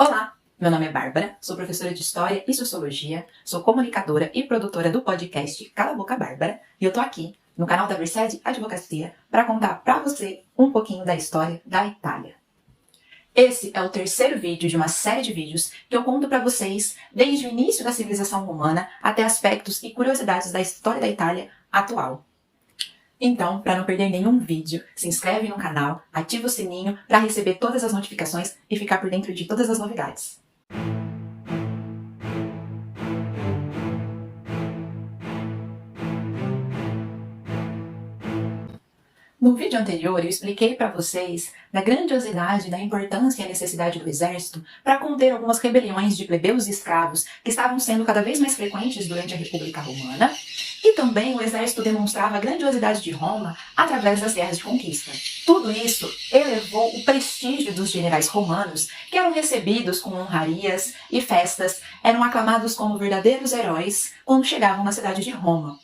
Olá, meu nome é Bárbara, sou professora de História e Sociologia, sou comunicadora e produtora do podcast Cala a Boca Bárbara e eu tô aqui no canal da Versed Advocacia para contar pra você um pouquinho da história da Itália. Esse é o terceiro vídeo de uma série de vídeos que eu conto pra vocês desde o início da civilização romana até aspectos e curiosidades da história da Itália atual. Então, para não perder nenhum vídeo, se inscreve no canal, ativa o sininho para receber todas as notificações e ficar por dentro de todas as novidades. No vídeo anterior, eu expliquei para vocês da grandiosidade, da importância e a necessidade do exército para conter algumas rebeliões de plebeus e escravos que estavam sendo cada vez mais frequentes durante a República Romana, e também o exército demonstrava a grandiosidade de Roma através das guerras de conquista. Tudo isso elevou o prestígio dos generais romanos, que eram recebidos com honrarias e festas, eram aclamados como verdadeiros heróis quando chegavam na cidade de Roma.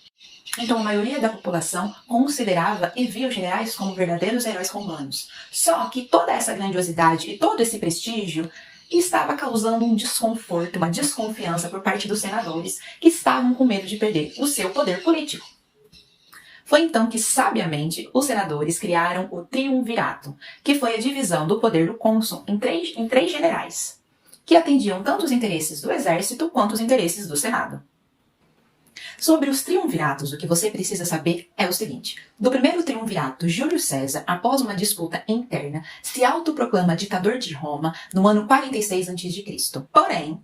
Então a maioria da população considerava e via os generais como verdadeiros heróis romanos. Só que toda essa grandiosidade e todo esse prestígio estava causando um desconforto, uma desconfiança por parte dos senadores que estavam com medo de perder o seu poder político. Foi então que, sabiamente, os senadores criaram o triunvirato, que foi a divisão do poder do cônsul em três generais, que atendiam tanto os interesses do exército quanto os interesses do Senado. Sobre os triunviratos, o que você precisa saber é o seguinte. Do primeiro triunvirato, Júlio César, após uma disputa interna, se autoproclama ditador de Roma no ano 46 a.C. Porém,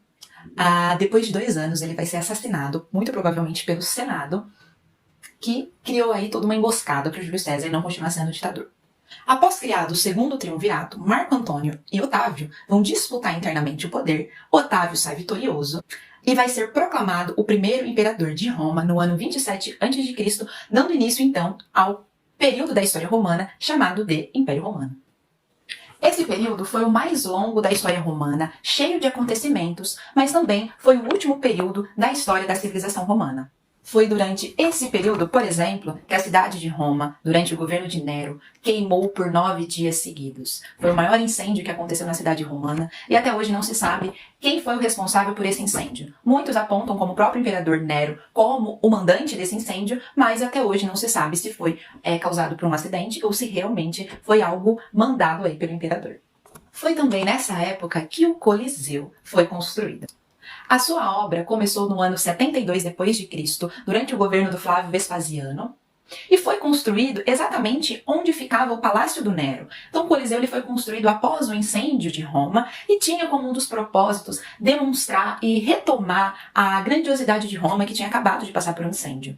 depois de 2 anos, ele vai ser assassinado, muito provavelmente pelo Senado, que criou aí toda uma emboscada para Júlio César não continuar sendo ditador. Após criado o segundo triunvirato, Marco Antônio e Otávio vão disputar internamente o poder. Otávio sai vitorioso e vai ser proclamado o primeiro imperador de Roma no ano 27 a.C., dando início então ao período da história romana chamado de Império Romano. Esse período foi o mais longo da história romana, cheio de acontecimentos, mas também foi o último período da história da civilização romana. Foi durante esse período, por exemplo, que a cidade de Roma, durante o governo de Nero, queimou por 9 dias seguidos. Foi o maior incêndio que aconteceu na cidade romana e até hoje não se sabe quem foi o responsável por esse incêndio. Muitos apontam como o próprio imperador Nero como o mandante desse incêndio, mas até hoje não se sabe se foi causado por um acidente ou se realmente foi algo mandado aí pelo imperador. Foi também nessa época que o Coliseu foi construído. A sua obra começou no ano 72 d.C., durante o governo do Flávio Vespasiano, e foi construído exatamente onde ficava o Palácio do Nero. Então o Coliseu ele foi construído após o incêndio de Roma e tinha como um dos propósitos demonstrar e retomar a grandiosidade de Roma que tinha acabado de passar por um incêndio.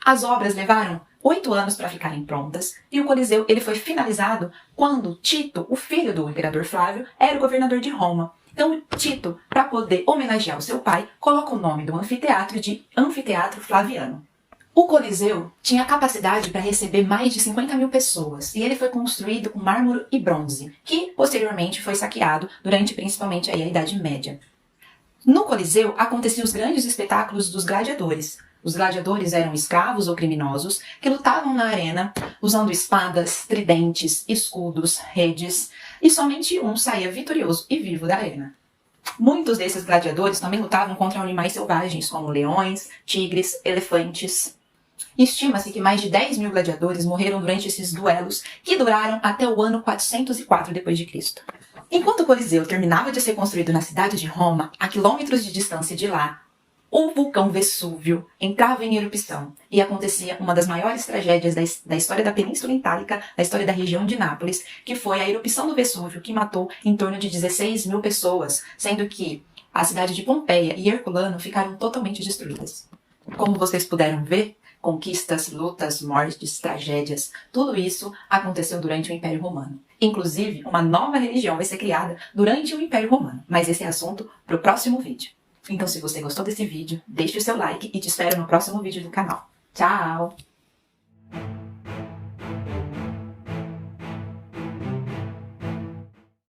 As obras levaram 8 anos para ficarem prontas e o Coliseu ele foi finalizado quando Tito, o filho do imperador Flávio, era o governador de Roma. Então Tito, para poder homenagear o seu pai, coloca o nome do anfiteatro de Anfiteatro Flaviano. O Coliseu tinha capacidade para receber mais de 50 mil pessoas e ele foi construído com mármore e bronze, que posteriormente foi saqueado durante principalmente aí a Idade Média. No Coliseu aconteciam os grandes espetáculos dos gladiadores. Os gladiadores eram escravos ou criminosos que lutavam na arena usando espadas, tridentes, escudos, redes, e somente um saía vitorioso e vivo da arena. Muitos desses gladiadores também lutavam contra animais selvagens, como leões, tigres, elefantes. Estima-se que mais de 10 mil gladiadores morreram durante esses duelos, que duraram até o ano 404 d.C. Enquanto o Coliseu terminava de ser construído na cidade de Roma, a quilômetros de distância de lá, o vulcão Vesúvio entrava em erupção e acontecia uma das maiores tragédias da história da Península Itálica, da história da região de Nápoles, que foi a erupção do Vesúvio, que matou em torno de 16 mil pessoas, sendo que a cidade de Pompeia e Herculano ficaram totalmente destruídas. Como vocês puderam ver, conquistas, lutas, mortes, tragédias, tudo isso aconteceu durante o Império Romano. Inclusive, uma nova religião vai ser criada durante o Império Romano, mas esse é assunto para o próximo vídeo. Então, se você gostou desse vídeo, deixe o seu like e te espero no próximo vídeo do canal. Tchau!